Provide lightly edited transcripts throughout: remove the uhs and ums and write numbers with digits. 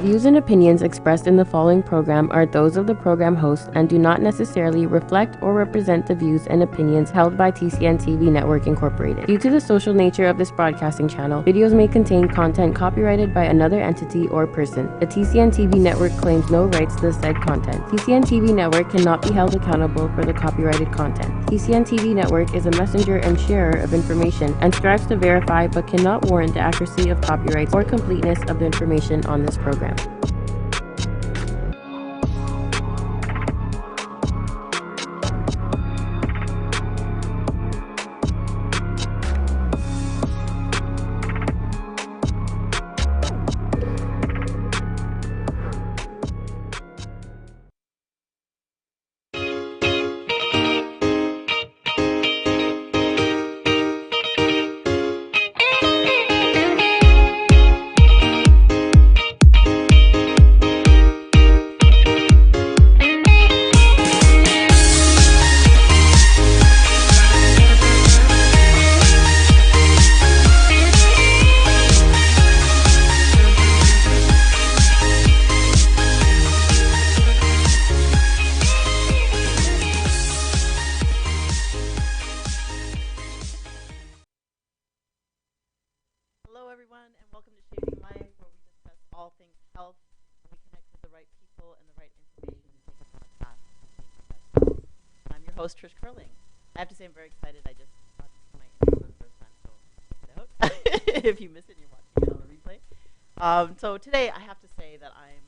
views and opinions expressed in the following program are those of the program host and do not necessarily reflect or represent the views and opinions held by TCN TV Network Incorporated. Due to the social nature of this broadcasting channel, videos may contain content copyrighted by another entity or person. The TCN TV Network claims no rights to the said content. TCN TV Network cannot be held accountable for the copyrighted content. TCN TV Network is a messenger and sharer of information and strives to verify but cannot warrant the accuracy of copyrights or completeness of the information on this program. Hello, everyone, and welcome to Shaping Life, where we discuss all things health, and we connect with the right people and the right information to take us on a path to being our best selves. I'm your host, Trish Curling. I have to say I'm very excited. I just got to see my intro for the first time, so check it out. If you miss it, you're watching it on the replay. So today, I have to say that I'm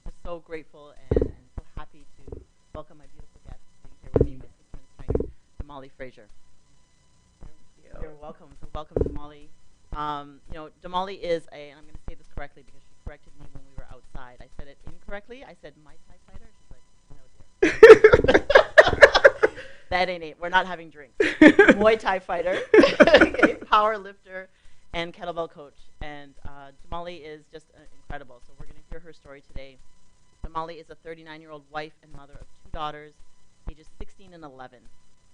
just so grateful and so happy to welcome my beautiful guest sitting here with me, my sister and trainer, Damali Fraiser. You're welcome. So welcome, Damali. Damali is and I'm going to say this correctly because she corrected me when we were outside. I said it incorrectly. I said Muay Thai fighter. She's like, no, dear. That ain't it. We're not having drinks. Muay Thai fighter, okay, Powerlifter, and Kettlebell Coach. And Damali is just incredible. So we're going to hear her story today. Damali is a 39-year-old wife and mother of two daughters, ages 16 and 11.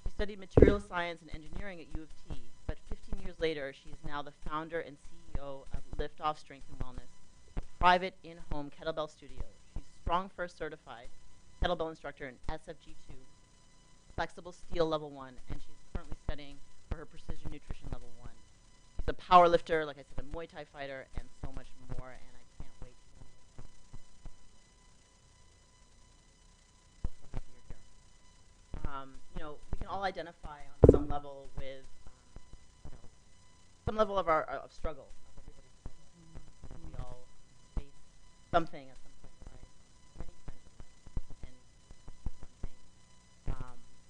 She studied material science and engineering at U of T, but 15 years later, she is now the founder and CEO of Liftoff Strength and Wellness, a private in-home kettlebell studio. She's Strong First certified, kettlebell instructor in SFG2, flexible steel level 1, and she's currently studying for her precision nutrition level 1. She's a power lifter, like I said, a Muay Thai fighter, and so much more, and I can't wait to know. So happy you're here. We can all identify on some level with some level of our struggle. We all face something at some point in life, many times in life, and just one thing.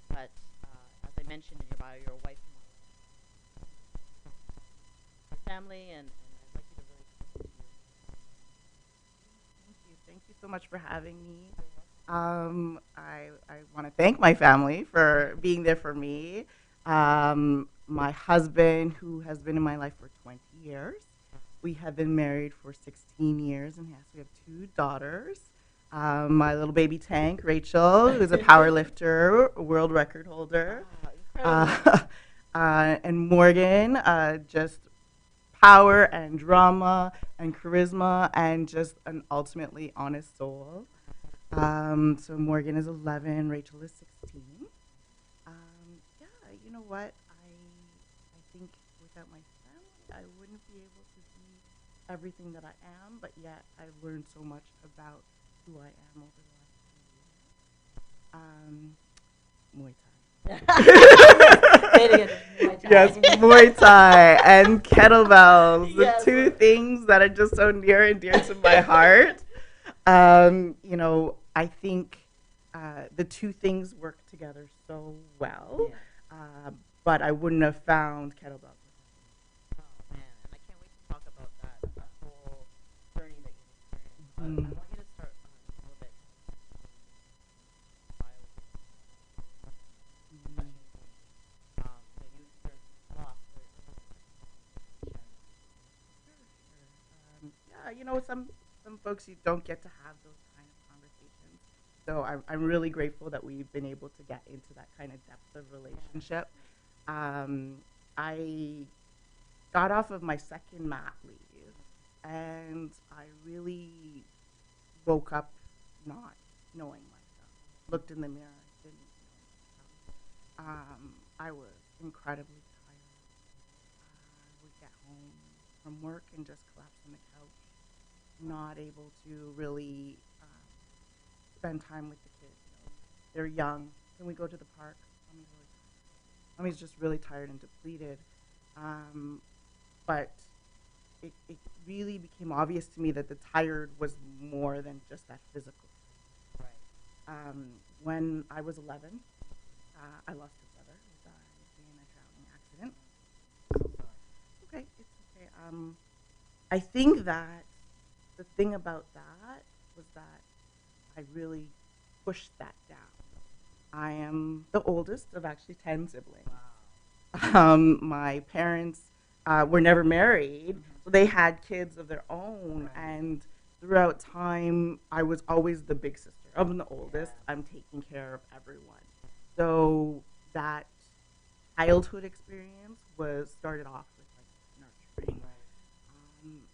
But as I mentioned in your bio, you're a wife and mother, family, and I'd like you to really explain to you. Thank you. Thank you so much for having me. I want to thank my family for being there for me. My husband, who has been in my life for 20 years. We have been married for 16 years, and yes, we have two daughters. My little baby Tank, Rachel, who's a power lifter, world record holder. And Morgan, just power and drama and charisma and just an ultimately honest soul. So Morgan is 11, Rachel is 16. You know what? I think without my family, I wouldn't be able to be everything that I am, but yet I've learned so much about who I am over the last few years. Muay Thai. Yes, Muay Thai and kettlebells, the two things that are just so near and dear to my heart. I think the two things work together so well. Yeah. But I wouldn't have found kettlebell. Oh man, and I can't wait to talk about that whole journey that you've experienced. But I want you to start a little bit. You experienced loss very early. Some folks you don't get to have those kind of conversations. So I'm really grateful that we've been able to get into that kind of depth of relationship. I got off of my second mat leave, and I really woke up not knowing myself. Looked in the mirror, didn't know myself. I was incredibly tired. I would get home from work and just collapse on the couch, not able to really spend time with the kids. They're young. Can we go to the park? Mommy's just really tired and depleted. But it really became obvious to me that the tired was more than just that physical. Right. When I was 11, I lost a brother who died in a drowning accident. So sorry. Okay, it's okay. I think that the thing about that was that I really pushed that down. I am the oldest of actually 10 siblings. Wow. My parents were never married, so they had kids of their own, and throughout time, I was always the big sister. I'm the oldest. I'm taking care of everyone. So that childhood experience started off with like nurturing.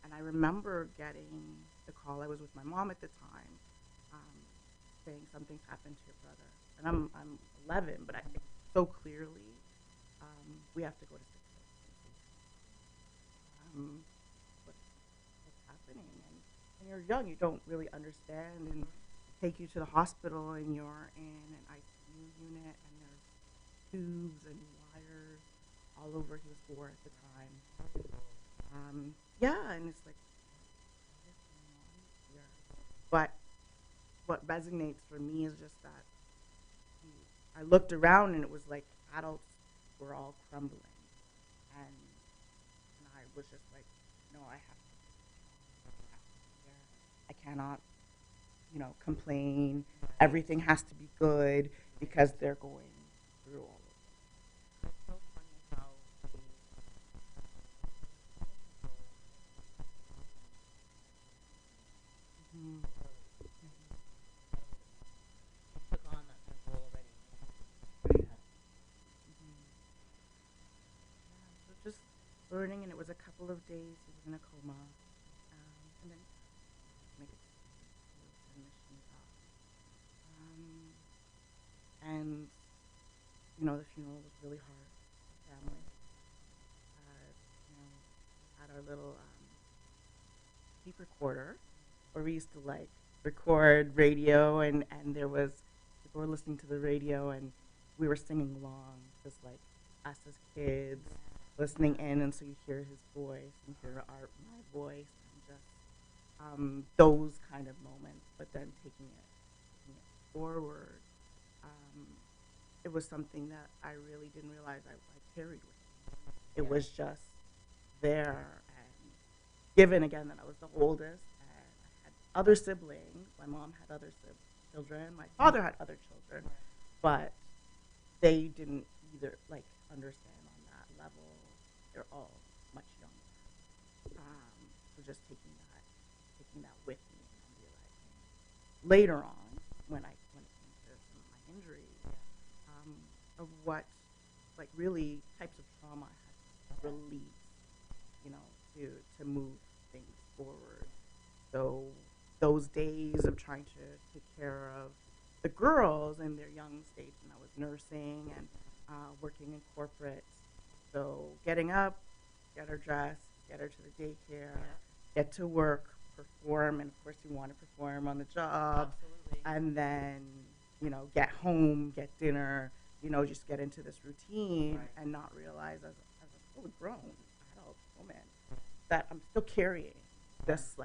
And I remember getting the call. I was with my mom at the time, saying something's happened to your brother. And I'm 11, but I think so clearly we have to go to sick bay. What's happening? And when you're young, you don't really understand, and take you to the hospital, and you're in an ICU unit, and there's tubes and wires all over. He was 4 at the time. And it's like, what is going on here? But what resonates for me is just that I looked around, and it was like adults were all crumbling, and I was just like, no, I have to be here. I cannot, complain. Everything has to be good because they're going through all of it. It's so funny how took on that role already. So just learning, and it was a couple of days. He was in a coma, and then make it admissions off. And the funeral was really hard. Family, had our little tape recorder where we used to record radio, and there was people were listening to the radio, and we were singing along, just like us as kids listening in, and so you hear his voice and hear my voice, and just those kind of moments. But then taking it forward, it was something that I really didn't realize I carried with me. It was just there, and given again that I was the oldest, and I had other siblings. My mom had other children. My father had other children, but they didn't either understand on that level. They're all much younger. So just taking that with me, and realizing later on when it came to some of my injuries, of what really types of trauma I had to release, to move things forward. So those days of trying to take care of the girls in their young stage, and I was nursing and working in corporate. So getting up, get her dressed, get her to the daycare, get to work, perform, and of course you want to perform on the job. Absolutely. And then, get home, get dinner, just get into this routine, and not realize as a fully grown adult woman that I'm still carrying this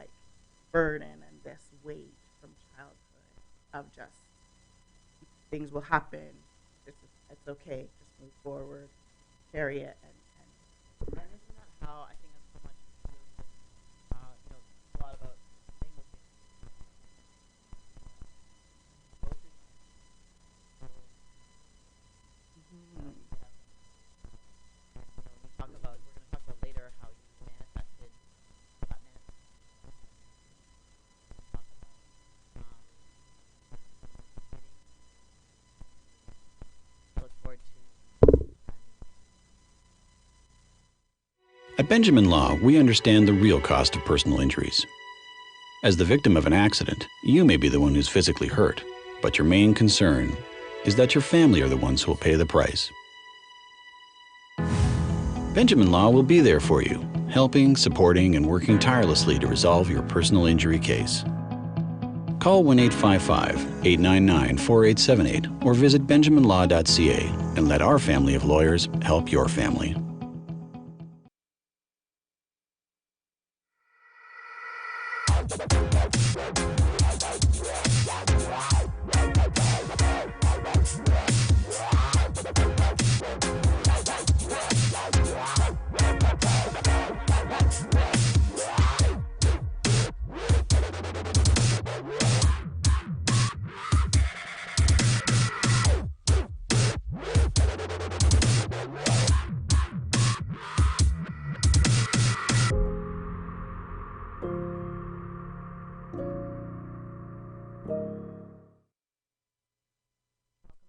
burden and this weight from childhood of just things will happen. It's okay. Just move forward, carry it, and isn't that how I think that's so much a lot about things we're going to talk about later how you manifested that I look forward to At Benjamin Law, we understand the real cost of personal injuries. As the victim of an accident, you may be the one who's physically hurt, but your main concern is that your family are the ones who will pay the price. Benjamin Law will be there for you, helping, supporting, and working tirelessly to resolve your personal injury case. Call 1-855-899-4878 or visit benjaminlaw.ca and let our family of lawyers help your family. Welcome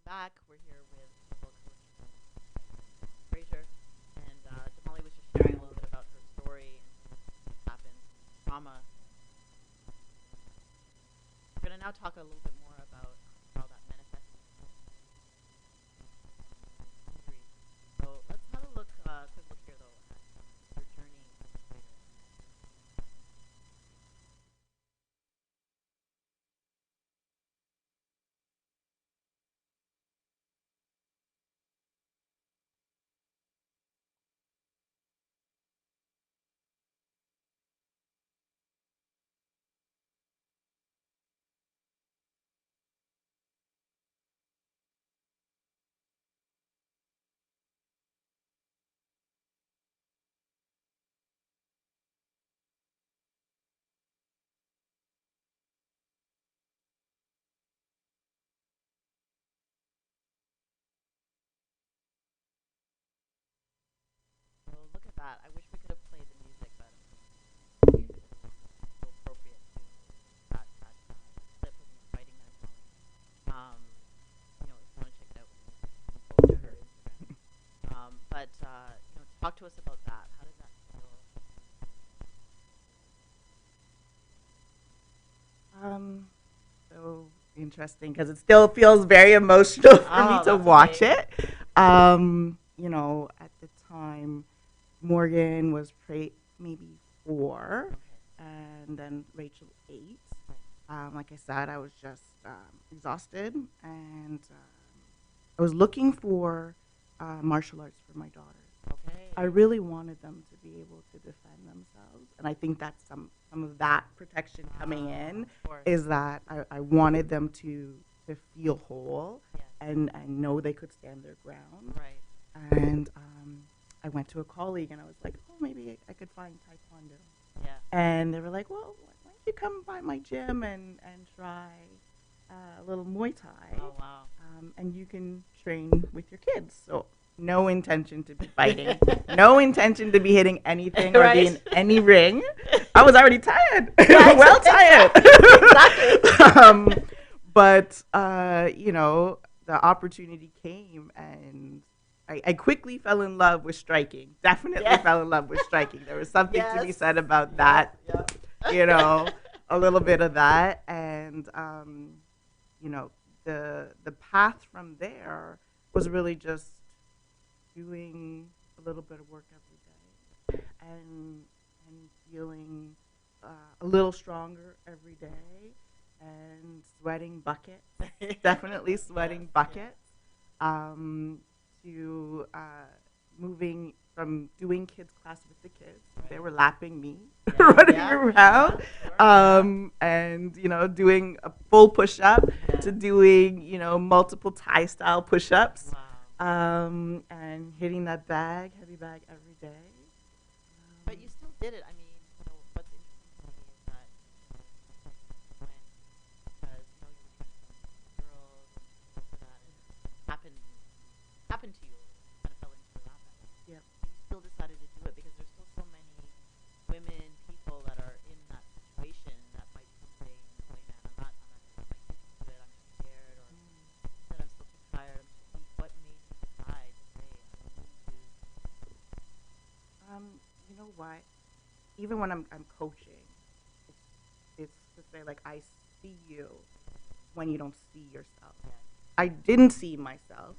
back. We're here with Kettlebell Coach Damali Fraiser, and Damali was just sharing a little bit about her story and what happened, trauma. We're going to now talk a little bit more about how that manifests injury. So let's have a quick look here though at your journey as a fighter. So look at that. I wish we could have played the music, but the music is so appropriate to that clip of me fighting that song. If you want to check it out, we can go to her Instagram. But talk to us about that. How does that feel? So interesting because it still feels very emotional for me Oh, to that's watch okay. it. At the time, Morgan was maybe 4, Okay. and then Rachel 8. Okay. Like I said, I was just exhausted, and I was looking for martial arts for my daughters. Okay. I really wanted them to be able to defend themselves, and I think that's some of that protection coming in Of course. is that I wanted them to feel whole Yes. and know they could stand their ground. Right. And I went to a colleague and I was like, oh, maybe I could find Taekwondo. Yeah. And they were like, well, why don't you come by my gym and try a little Muay Thai, Oh wow. and you can train with your kids. So no intention to be fighting, no intention to be hitting anything or be in Right. any ring. I was already tired, Yeah, well tired. Exactly. But the opportunity came, and I quickly fell in love with striking. Definitely Yes. fell in love with striking. There was something to be Yes. said about Yep, that. yep. A little bit of that, and the path from there was really just doing a little bit of work every day, and feeling a little stronger every day, and sweating buckets, definitely sweating buckets, to moving from doing kids class with the kids. They were lapping me, Yeah, running yeah, around, yeah, sure, and doing a full push-up yeah. to doing multiple Thai style push-ups, Wow. and hitting that heavy bag every day. But you still did it. I mean, what's interesting to me is that when, because you were trying to train girls and stuff like that, and it happened to you, kind of fell into your lap that way. Yep. But you still decided to do it because there's still so many women, people that are in that situation that might someday, wait, man, I'm not getting to it. I'm scared, or that I'm still too tired. I'm too weak. What made you decide to say, I need to? You know what? Even when I'm coaching, it's say, like, I see you when you don't see yourself. I didn't see myself,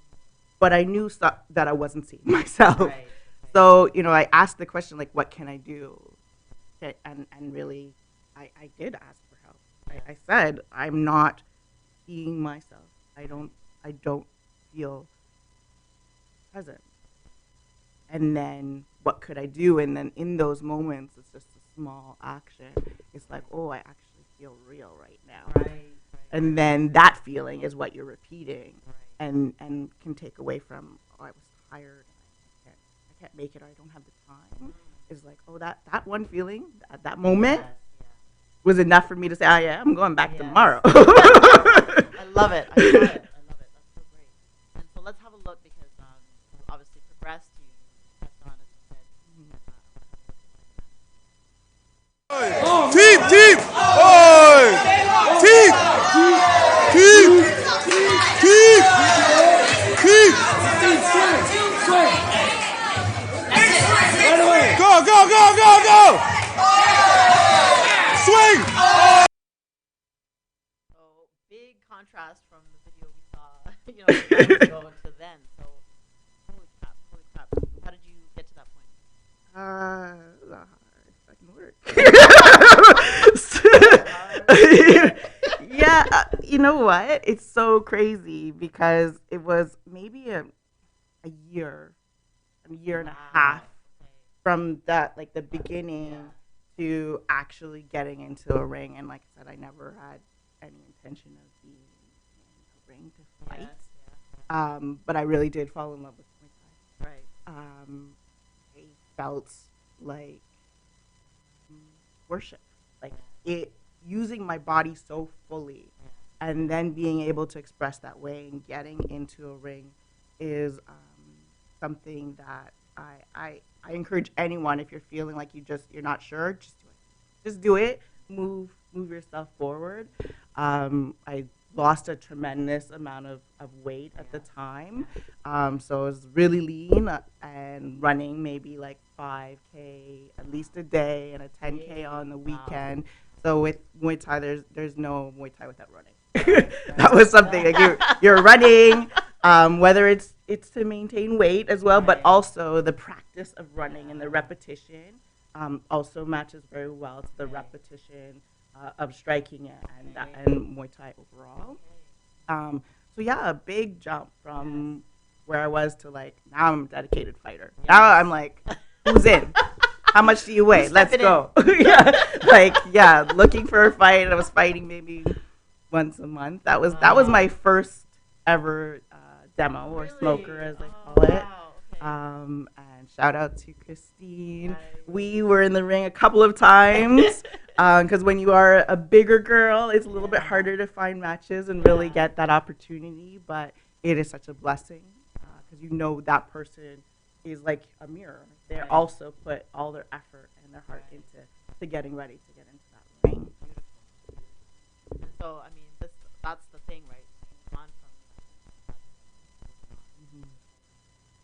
but I knew that I wasn't seeing myself. Right. So, I asked the question, like, what can I do? And really, I did ask for help. I said, I'm not seeing myself. I don't feel present. And then what could I do? And then in those moments, it's just a small action. It's like, oh, I actually feel real right now. Right. And then that feeling is what you're repeating, and can take away from, oh, I was tired, I can't make it, or I don't have the time. It's like, oh, that one feeling at that moment was enough for me to say, oh yeah, I'm going back tomorrow. I love it. That's so great. And so let's have a look, because you obviously progressed. You pressed on, as you said. Team! Oi! Team! Go! Swing! So big contrast from the video we saw, months ago to then. So holy crap! How did you get to that point? Fucking work. Yeah, you know what? It's so crazy because it was maybe a year and a half from that, like the beginning to actually getting into a ring. And like I said, I never had any intention of being in a ring to fight. But I really did fall in love with Muay Thai. Right. I felt like worship, like it, using my body so fully, and then being able to express that way and getting into a ring is something that I encourage anyone. If you're feeling like you're not sure, just do it. Move yourself forward. I lost a tremendous amount of weight at the time, so I was really lean and running maybe like 5K at least a day and a 10K on the weekend. So with Muay Thai, there's no Muay Thai without running. That was something like you're running, whether it's to maintain weight as well, but also the practice of running and the repetition also matches very well to the repetition of striking it and Muay Thai overall. So yeah, a big jump from where I was to like now I'm a dedicated fighter. Now I'm like, who's in? How much do you weigh? Let's go. Looking for a fight. I was fighting maybe once a month. That was my first ever demo or smoker, as I call it. And shout out to Christine. We were in the ring a couple of times because when you are a bigger girl, it's a little bit harder to find matches and really get that opportunity. But it is such a blessing because that person is like a mirror. They also put all their effort and their heart into getting ready to get into that ring. So I mean, that's the thing, right? Gone from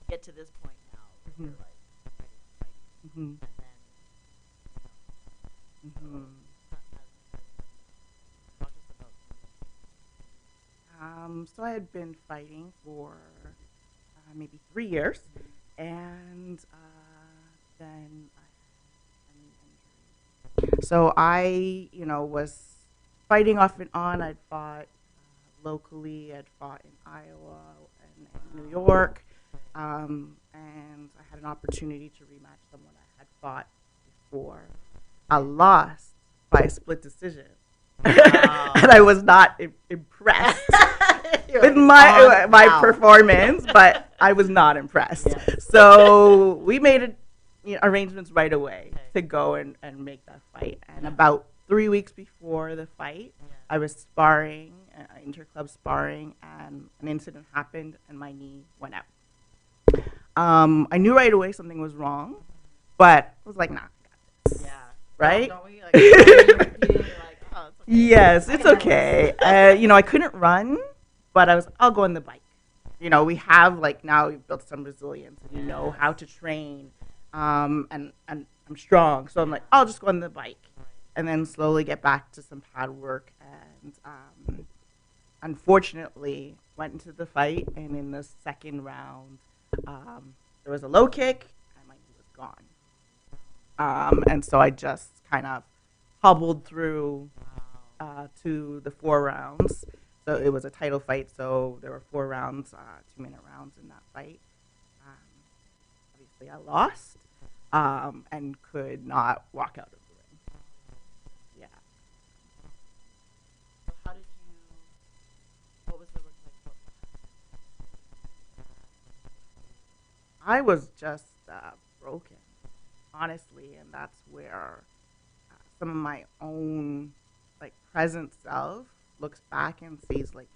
get to this point now. You're like ready to fight, and then talk to us about. So I had been fighting for maybe 3 years, and then I had an injury. So I, was fighting off and on. I'd fought locally. I'd fought in Iowa and New York, and I had an opportunity to rematch someone I had fought before. I lost by a split decision. Wow. And I was not impressed with my performance, but I was not impressed. Yes. So we made arrangements right away to go and make that fight. And about 3 weeks before the fight, I was sparring, inter-club sparring, and an incident happened and my knee went out. I knew right away something was wrong, but I was like, nah, I got this. Yeah. Right? Don't we, yes, it's okay. I couldn't run, but I'll go on the bike. We have now we've built some resilience and you know how to train, and I'm strong. So I'm like, I'll just go on the bike. and then slowly get back to some pad work. And unfortunately, went into the fight, and in the second round, there was a low kick, and my knee was gone. And so I just kind of hobbled through to the 4 rounds. So it was a title fight, so there were 4 rounds, 2-minute rounds in that fight. Obviously, I lost and could not walk out of the ring. Yeah. So how did you? What was the like? I was just broken, honestly, and that's where some of my own like present self looks back and sees like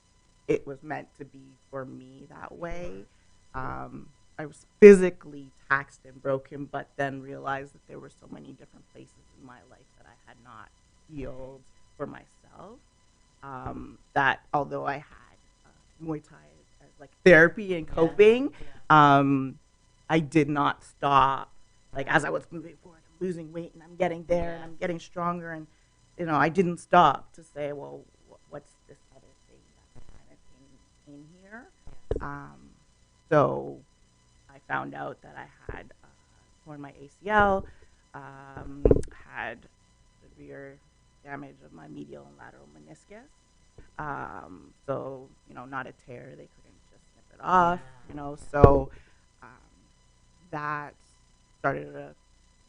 it was meant to be for me that way. I was physically taxed and broken, but then realized that there were so many different places in my life that I had not healed for myself. That although I had Muay Thai as like therapy and coping, I did not stop. Like as I was moving forward, I'm losing weight and I'm getting there and I'm getting stronger, and I didn't stop to say, well, what's this other thing that's kind of in here? So I found out that I had torn my ACL, had severe damage of my medial and lateral meniscus. So, not a tear, they couldn't just snip it off, so that started a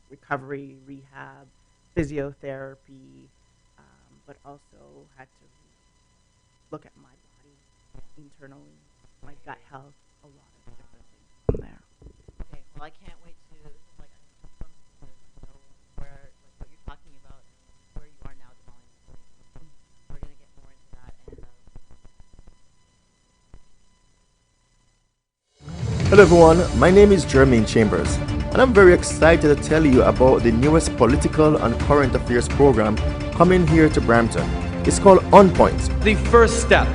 recovery, rehab, physiotherapy, but also had to look at my body internally, my gut health, a lot of different things from there. Okay, well, I can't wait to like know where like what you're talking about and where you are now, Damali. We're gonna get more into that. And Hello everyone, my name is Jermaine Chambers, and I'm very excited to tell you about the newest political and current affairs program coming here to Brampton. It's called On Point. The first step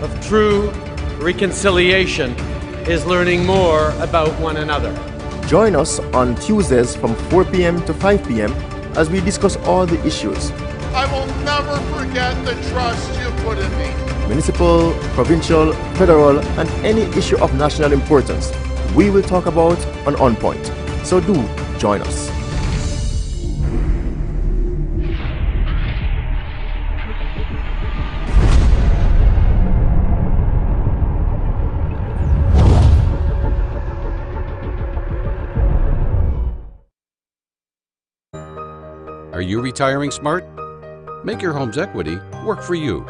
of true reconciliation is learning more about one another. Join us on Tuesdays from 4 p.m. to 5 p.m. as we discuss all the issues. I will never forget the trust you put in me. Municipal, provincial, federal, and any issue of national importance we will talk about on Point. So do join us. Are you retiring smart? Make your home's equity work for you.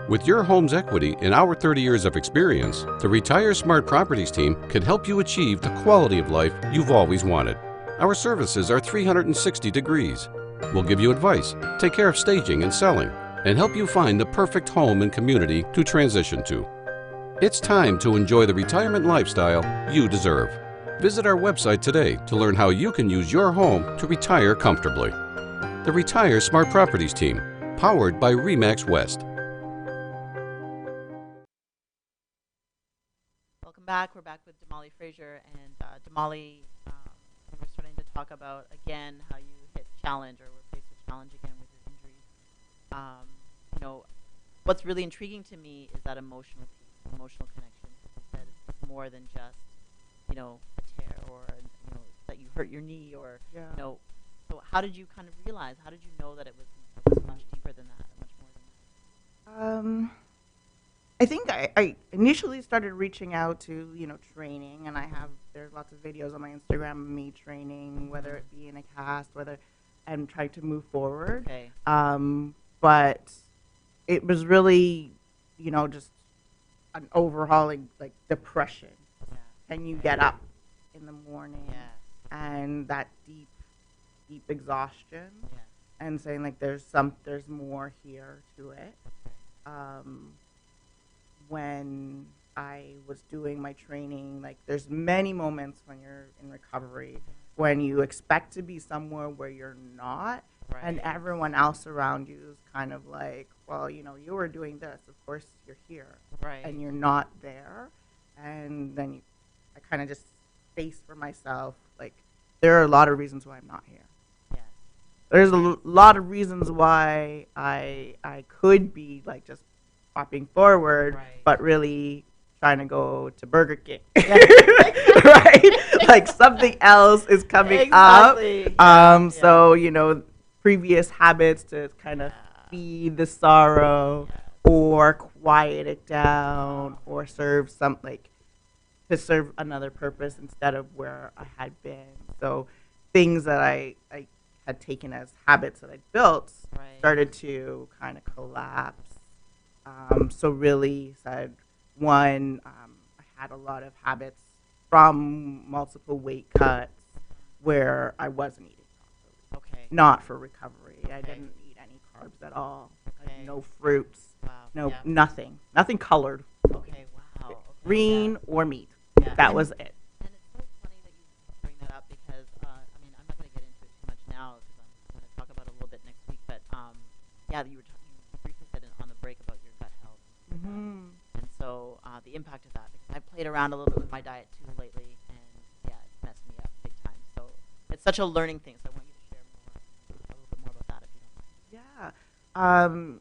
With your home's equity and our 30 years of experience, the Retire Smart Properties team can help you achieve the quality of life you've always wanted. Our services are 360 degrees. We'll give you advice, take care of staging and selling, and help you find the perfect home and community to transition to. It's time to enjoy the retirement lifestyle you deserve. Visit our website today to learn how you can use your home to retire comfortably. The Retire Smart Properties team, powered by RE/MAX West. welcome back. We're back with Damali Fraiser, and Damali, we're starting to talk about again how you hit challenge or were faced with challenge again with your injuries. What's really intriguing to me is that emotional piece, emotional connection. That it's more than just a tear or that you hurt your knee or So how did you kind of realize? How did you know that it was much deeper than that, much more than that? I think I initially started reaching out to, training, and there's lots of videos on my Instagram of me training, whether it be in a cast, and trying to move forward. Okay. But it was really, just an overhauling, like, depression. Yeah. And you get up in the morning and that deep exhaustion and saying, like, there's more here to it. When I was doing my training, like, there's many moments when you're in recovery when you expect to be somewhere where you're not, and everyone else around you is kind of like, well, you were doing this, of course you're here, and you're not there. And then I kind of just face for myself, like, there are a lot of reasons why I'm not here. Yes. there's a lot of reasons why I could be like just popping forward, Right. but really trying to go to Burger King, right? Like something else is coming Exactly. up. So previous habits to kind of feed the sorrow or quiet it down or serve to serve another purpose instead of where I had been. So things that I had taken as habits that I built Right. started to kind of collapse. So really said one, I had a lot of habits from multiple weight cuts where I wasn't eating properly. Okay. Not for recovery. I Okay. didn't eat any carbs at all. Okay. Like no fruits. Wow. No, Yeah. nothing colored. Okay. Wow. Okay. Green or meat. Yeah. That was it. And it's so funny that you bring that up because I mean I'm not going to get into it too much now because I'm going to talk about it a little bit next week. But yeah, you briefly said on the break about your gut health. Mm-hmm. And so the impact of that, because I've played around a little bit with my diet too lately, and yeah, it's messed me up big time. So it's such a learning thing. So I want you to share a little bit more about that if you don't mind. Yeah.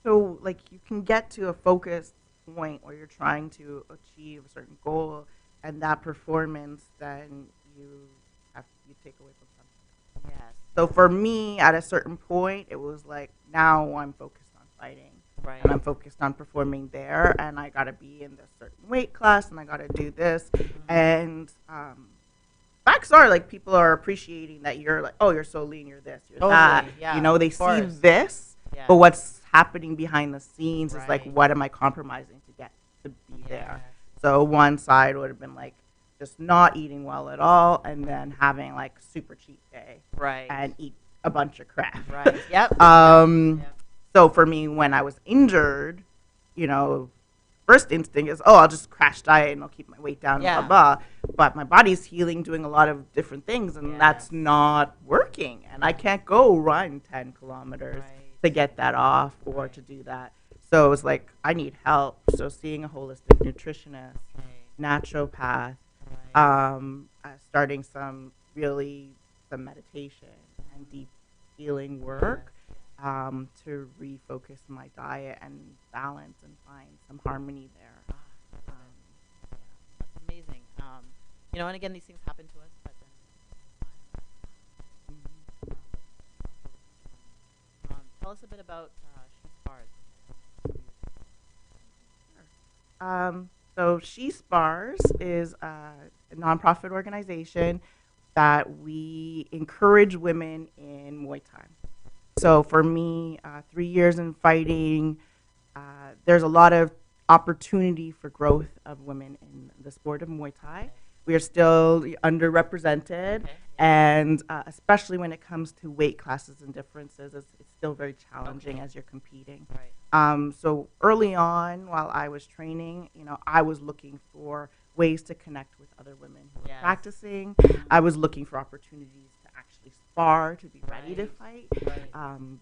So like you can get to a focused point where you're trying to achieve a certain goal, and that performance then you take away from something. Yes. So for me, at a certain point, it was like now I'm focused on fighting. Right. And I'm focused on performing there, and I gotta be in this certain weight class, and I gotta do this. And facts are like people are appreciating that you're like, oh, you're so lean, you're this, you're Totally, that. yeah, They of see course. this, Yeah. but what's happening behind the scenes is like, Right. what am I compromising to get to be there? Yes. So one side would have been like just not eating well at all, and then having like super cheat day Right. and eat a bunch of crap. Right. Yep. Um, Yep. So for me, when I was injured, first instinct is, oh, I'll just crash diet and I'll keep my weight down, Yeah. and blah, blah. But my body's healing, doing a lot of different things, and Yes. that's not working. And I can't go run 10 kilometers Right. to get that off or Right. to do that. So it was like, I need help. So seeing a holistic nutritionist, Okay. naturopath, Right. starting some meditation and deep healing work to refocus my diet and balance and find some harmony there. Ah, I love it. Yeah, that's amazing. And again, these things happen to us, but then tell us a bit about She Spars. So She Spars is a nonprofit organization that we encourage women in Muay Thai. So for me, 3 years in fighting, there's a lot of opportunity for growth of women in the sport of Muay Thai. We are still underrepresented, Okay. and especially when it comes to weight classes and differences, it's still very challenging Okay. as you're competing. Right. So early on, while I was training, I was looking for ways to connect with other women who were Yes. practicing. I was looking for opportunities to actually spar, to be ready to fight, Right.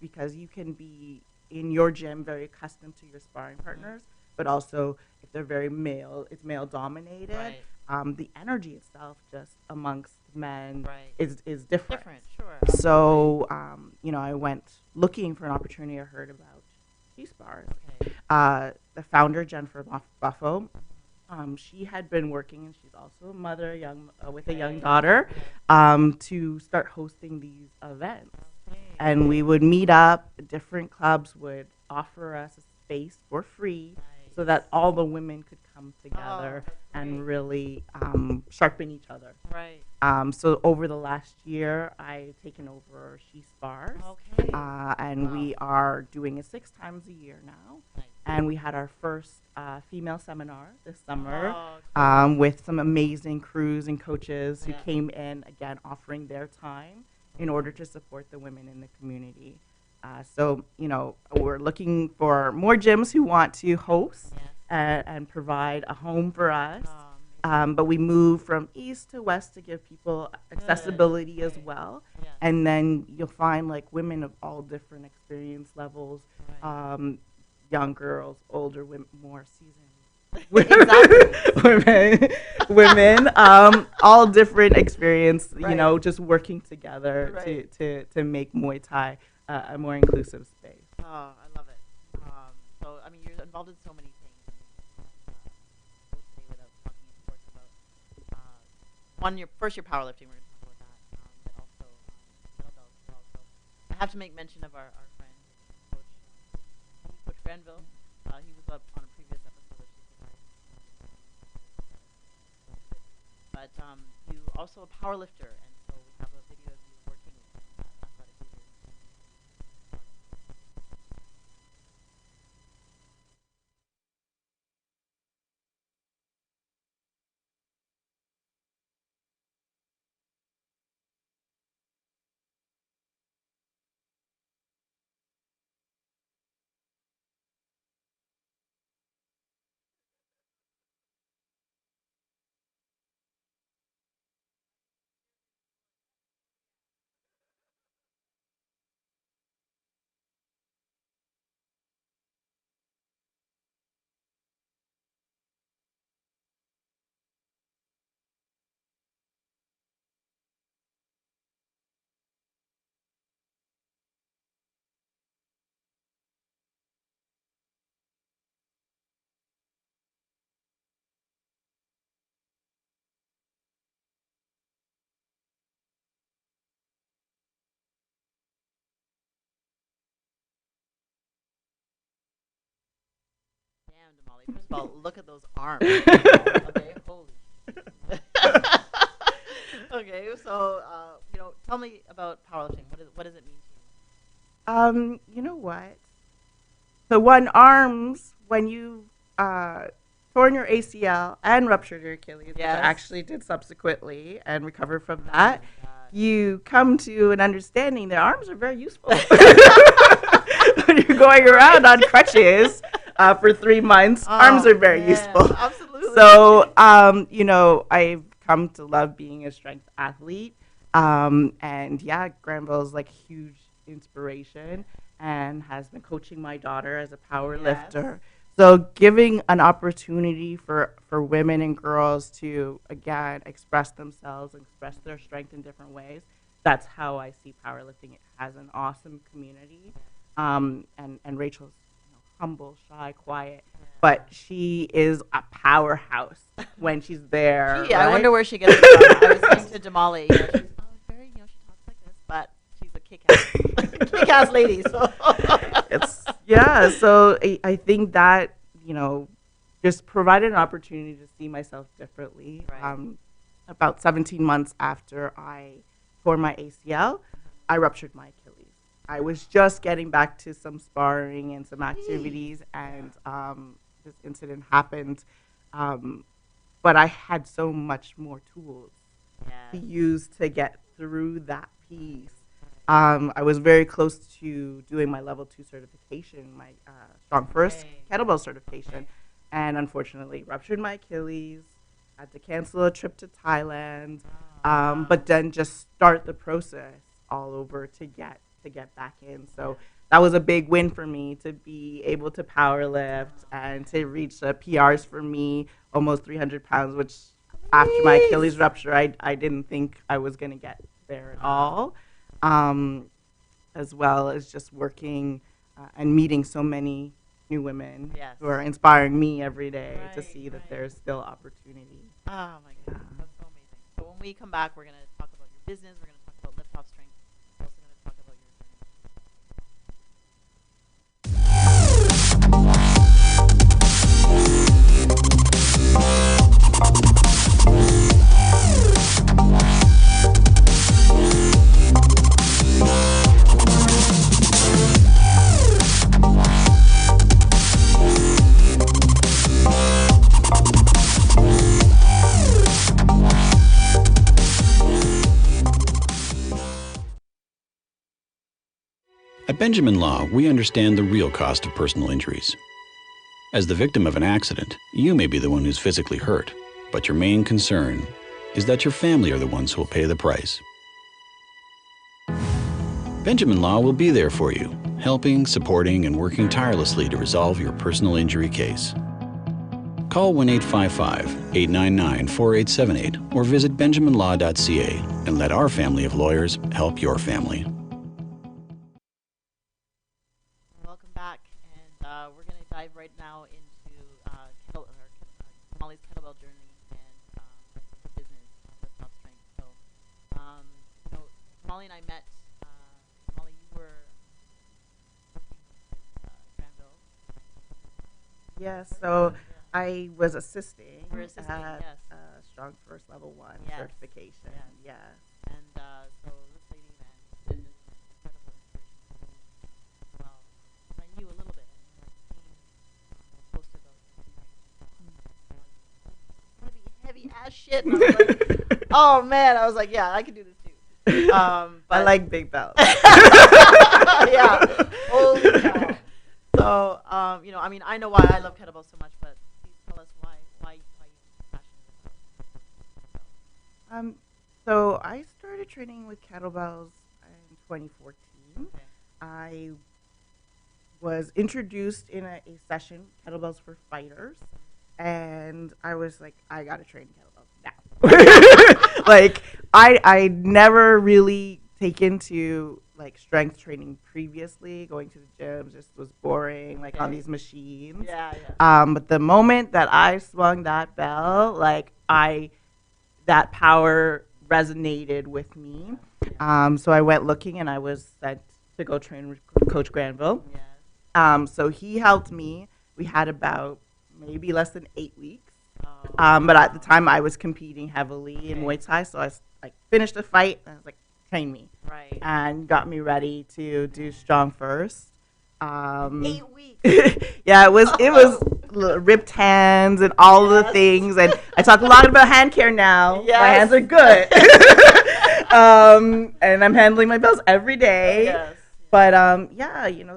because you can be in your gym very accustomed to your sparring partners, but also if they're very male, it's male dominated. Right. The energy itself just amongst men Right. is different. Different, sure. So, I went looking for an opportunity. I heard about She Spars. Okay. The founder, Jennifer Buffo, she had been working, and she's also a mother, with a young daughter, to start hosting these events. Okay. And we would meet up. Different clubs would offer us a space for free, so that all the women could come together that's and great. really sharpen each other. Right. So over the last year, I've taken over She Spars, Okay. and we are doing it 6 times a year now. Nice. And we had our first female seminar this summer Oh, cool. with some amazing crews and coaches who Yeah. came in, again, offering their time in order to support the women in the community. So, we're looking for more gyms who want to host Yes. and provide a home for us. Oh, amazing. But we move from east to west to give people accessibility as Right. well. Yeah. And then you'll find like women of all different experience levels, Right. young girls, older women, more seasoned women, all different experience, Right. just working together Right. to make Muay Thai a more inclusive space. Oh, I love it. So, I mean, you're involved in so many things. I mean, we'll say without talking, of course, about your powerlifting. We're going to talk about that, but also kettlebells as well. So, I have to make mention of our friend, Coach Granville. He was up on a previous episode of She's the Right. But you also a powerlifter, and so we have a video of you working athletic leaders. Damn, Damali. First of all, look at those arms. Okay, holy. Okay, so tell me about powerlifting. What does it mean You know what? So arms, when you torn your ACL and ruptured your Achilles, which I Yes. actually did subsequently and recovered from that, to you? you come to an understanding that arms are very useful. When you're going around on crutches for 3 months, arms are very useful. Absolutely. So, I've come to love being a strength athlete. And yeah, Granville's like huge inspiration and has been coaching my daughter as a power lifter. So giving an opportunity for women and girls to, again, express themselves, express their strength in different ways. That's how I see powerlifting. It has an awesome community. And Rachel's humble, shy, quiet, but she is a powerhouse when she's there. Gee, I right? wonder where she gets it from. I was saying to Damali, she's very, she talks like this, but she's a kick-ass lady. So So I think that just provided an opportunity to see myself differently. Right. About 17 months after I tore my ACL, I ruptured my Achilles. I was just getting back to some sparring and some activities, and this incident happened. But I had so much more tools to use to get through that piece. I was very close to doing my level 2 certification, my strong first kettlebell certification, and unfortunately ruptured my Achilles. Had to cancel a trip to Thailand, but then just start the process all over to get back in. So that was a big win for me to be able to power lift and to reach the PRs for me, almost 300 pounds, which after my Achilles rupture, I didn't think I was going to get there at all. As well as just working and meeting so many new women who are inspiring me every day to see that there's still opportunity. Oh my God, that's so amazing. So when we come back, we're going to talk about your business. We're going to talk about lift off strength. We're also going to talk about your At Benjamin Law, we understand the real cost of personal injuries. As the victim of an accident, you may be the one who's physically hurt, but your main concern is that your family are the ones who will pay the price. Benjamin Law will be there for you, helping, supporting, and working tirelessly to resolve your personal injury case. Call 1-855-899-4878 or visit benjaminlaw.ca and let our family of lawyers help your family. Welcome back, and we're going to dive right now into Damali's kettlebell journey and her business, with Top Strength. So, Damali and I met. Damali, you were working with Granville. Yes, so I was assisting, You were assisting, at yes. Strong First Level 1 Yes, certification. yes. Yeah. And so this lady, man, has been just an incredible inspiration for me as well. I knew a little bit. I seen posted about heavy ass shit, and I was like, oh man, I was like, yeah, I can do this too. I like big belts. Yeah. Holy cow. So, I mean, I know why I love kettlebells so much, but please tell us why you're passionate about it. So I started training with kettlebells in 2014. Okay. I was introduced in a session, kettlebells for fighters, and I was like, I gotta train kettlebells now. Like I never really taken to like strength training previously. Going to the gym just was boring, like on Okay. these machines. Yeah. But the moment that I swung that bell, like that power resonated with me. So I went looking, and I was sent to go train with Coach Granville. Yeah. So he helped me. We had about maybe less than 8 weeks. Oh, But at the time, I was competing heavily in Okay. Muay Thai, so I like finished the fight, and I was like, train me, right. and got me ready to do Strong First. 8 weeks. Yeah, it was ripped hands and all the Yes. things, and I talk a lot about hand care now. My Yes. hands are good. And I'm handling my bells every day. Yes. But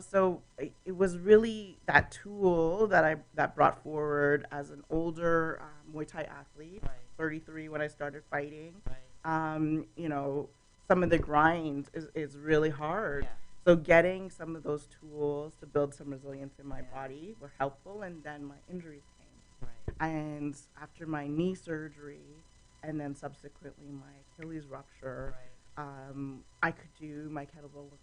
so it was really that tool that brought forward as an older Muay Thai athlete, Right. 33 when I started fighting. Right. Some of the grind is really hard. Yeah. So getting some of those tools to build some resilience in my Yeah. body were helpful, and then my injuries came. Right. And after my knee surgery, and then subsequently my Achilles rupture, I could do my kettlebell work.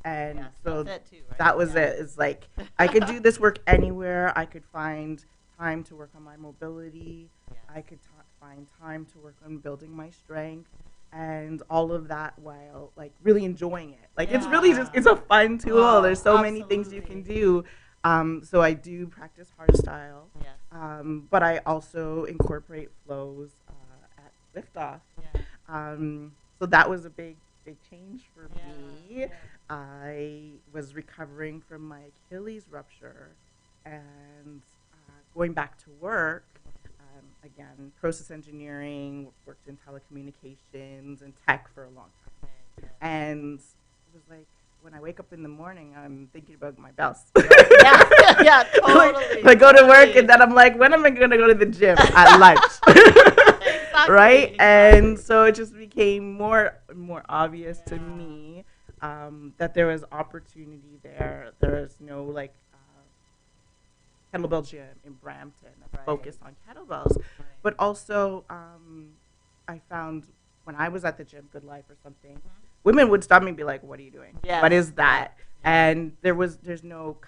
And Yes, so that's it too, right? that was Yeah. it. It's like I could do this work anywhere. I could find time to work on my mobility. Yes. I could find time to work on building my strength, and all of that while like really enjoying it. Like it's really just it's a fun tool. Oh, There's so many things you can absolutely. do. So I do practice hardstyle, Yes. but I also incorporate flows at liftoff. Yeah. So that was a big change for Yeah. me. Yeah. I was recovering from my Achilles rupture, and going back to work. Again, process engineering, worked in telecommunications and tech for a long time. Okay. Yeah. And it was like, when I wake up in the morning, I'm thinking about my bells. Yeah, totally. I go to work, and then I'm like, when am I going to go to the gym? At lunch. Exactly, Right? exactly. And so it just became more obvious to me that there was opportunity there. There is no like kettlebell gym in Brampton that Right. focused on kettlebells. Right. But also, I found when I was at the gym, Good Life or something, women would stop me and be like, "What are you doing? Yes. What is that?" Yeah. And there was no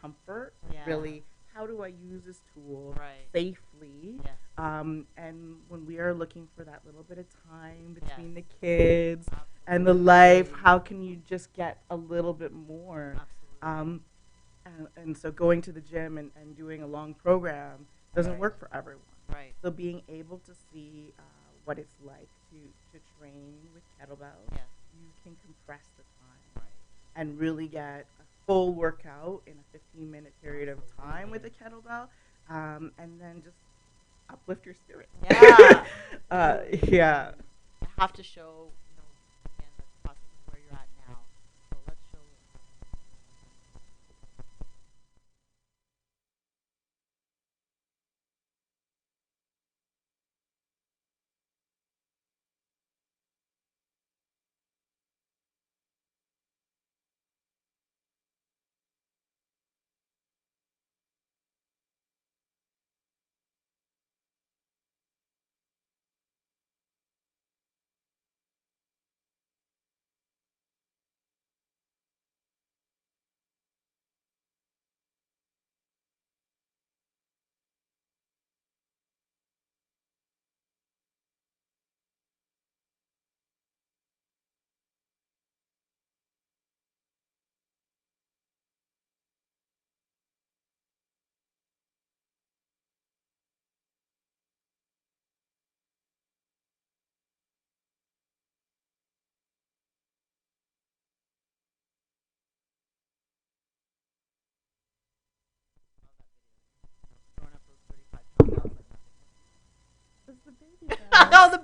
comfort. Yeah. Really, how do I use this tool Right. safely? Yes. And when we are looking for that little bit of time between Yes. the kids and the Absolutely. life, how can you just get a little bit more? Absolutely. And so going to the gym and doing a long program doesn't Right. work for everyone. Right. So being able to see what it's like to train with kettlebells, Yes. you can compress the time Right. and really get a full workout in a 15-minute period of time with a kettlebell, and then just uplift your spirits. Yeah. Yeah. You have to show, again, the process of where you're at now. So let's show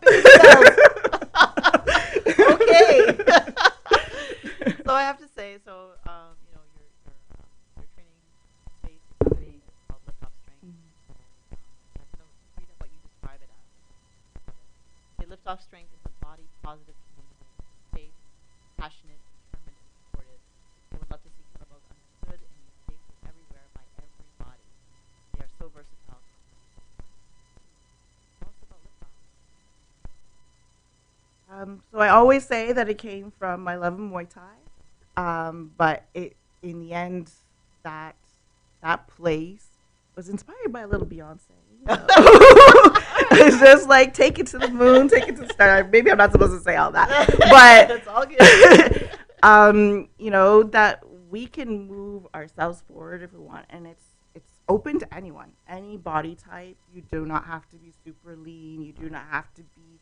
the baby bells. Okay. So I have to say, your training space, your company is called Lift Off Strength. Read what you describe it as. The Lift Off Strength is a body positive community, safe, passionate, determined, and supportive. I would love to see kettlebells understood and used safely everywhere by everybody. They are so versatile. Tell us about Lift Off. So I always say that it came from my love of Muay Thai, but in the end, that place was inspired by a little Beyonce. It's just like take it to the moon, take it to the star. Maybe I'm not supposed to say all that, but It's all good. that we can move ourselves forward if we want, and it's open to anyone, any body type. You do not have to be super lean. You do not have to be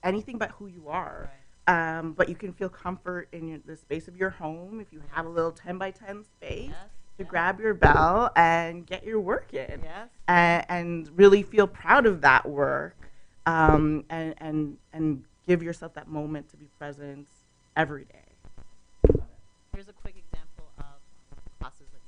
anything but who you are. Right. But you can feel comfort in the space of your home if you have a little 10 by 10 space. Yes. To grab your bell and get your work in, Yes. and really feel proud of that work, and give yourself that moment to be present every day. Here's a quick example of classes that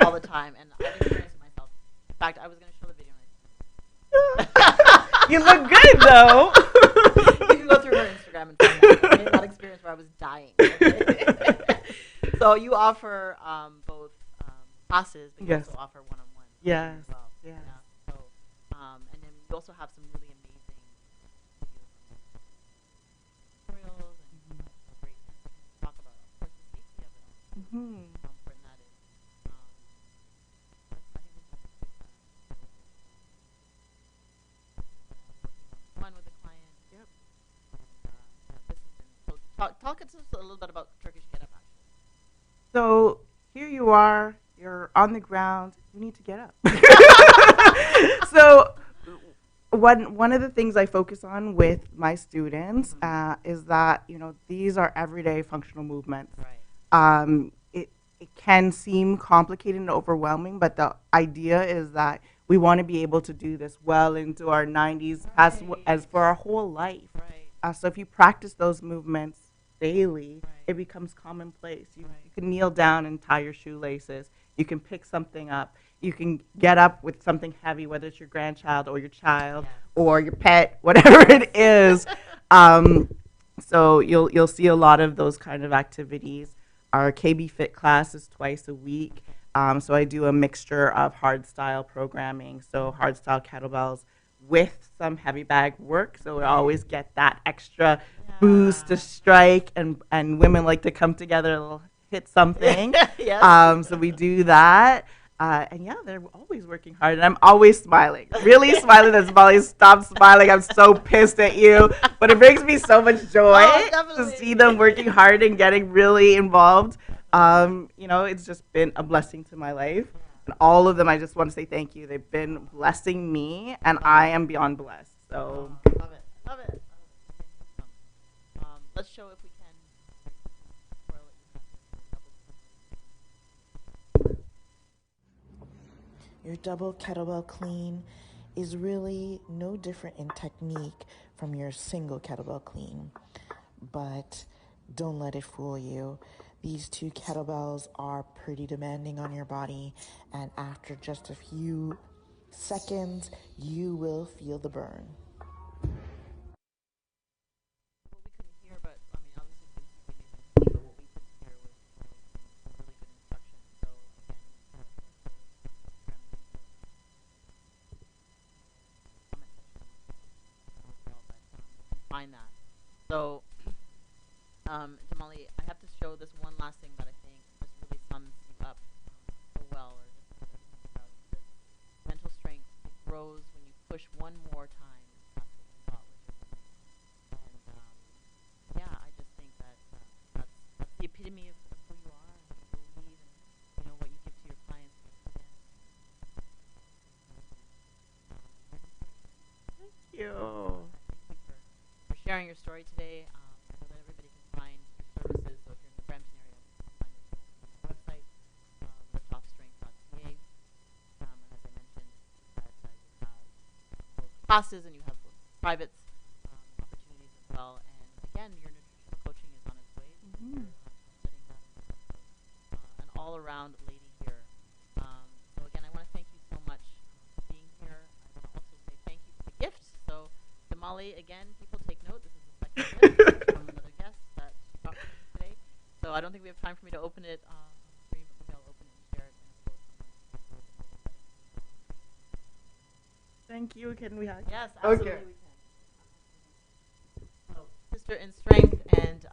all the time, and I've experienced it myself. In fact, I was going to show the video. You look good though. You can go through her Instagram and find that. I had that experience where I was dying. Okay? So you offer both classes, but you Yes. also offer one-on-one. Yes. As well. Yes. Yeah. So, and then you also have some really amazing tutorials and great talk about, of course, the safety of it all. Mm-hmm. How important that is. I think this is one with the client. Yep. This has been so. Talk to us a little bit about Turkish Get Up, actually. So here you are. You're on the ground. You need to get up. So one of the things I focus on with my students is that these are everyday functional movements. Right. It can seem complicated and overwhelming, but the idea is that we want to be able to do this well into our 90s, as for our whole life. Right. So if you practice those movements daily, Right. it becomes commonplace. You Right. can kneel down and tie your shoelaces. You can pick something up. You can get up with something heavy, whether it's your grandchild or your child or your pet, whatever it is. So you'll see a lot of those kind of activities. Our KB Fit class is twice a week. So I do a mixture of hard style programming, so hard style kettlebells with some heavy bag work. So we always get that extra boost to strike, and women like to come together, they'll hit something. Yes. So we do that. And yeah, they're always working hard, and I'm always smiling, really smiling. As Molly, stop smiling. I'm so pissed at you, but it brings me so much joy to see them working hard and getting really involved. It's just been a blessing to my life, and all of them, I just want to say thank you. They've been blessing me, and I am beyond blessed. So Love it. Love it. Let's show if we can. Your double kettlebell clean is really no different in technique from your single kettlebell clean. But don't let it fool you. These 2 kettlebells are pretty demanding on your body, and after just a few seconds, you will feel the burn. What we couldn't hear, but I mean, obviously we couldn't see, but what we couldn't hear was some really good instruction. So again, comment section as well, but you can find that. So, Damali, I have to show this one last thing that I think just really sums you up so well, or just everything about it. It says, mental strength grows when you push one more time. That's what we thought was your limit. And yeah, I just think that that's the epitome of who you are and what you believe and what you give to your clients. Thank you. Thank you for sharing your story today. So that everybody can find your services. So if you're in the Brampton area, you can find your website, liftoffstrength.ca. And as I mentioned, that you have both classes and you have both private opportunities as well. And again, your nutritional coaching is on its way. You're setting that an all-around lady here. So again, I want to thank you so much for being here. I want to also say thank you for the gifts. So Damali, again, people take note. This is the second gift from another guest that she brought with us today. So I don't think we have time for me to open it on screen, but maybe I'll open it and share it and post it. Thank you. Can we hug? Yes, absolutely Okay. we can. So, Sister in Strength and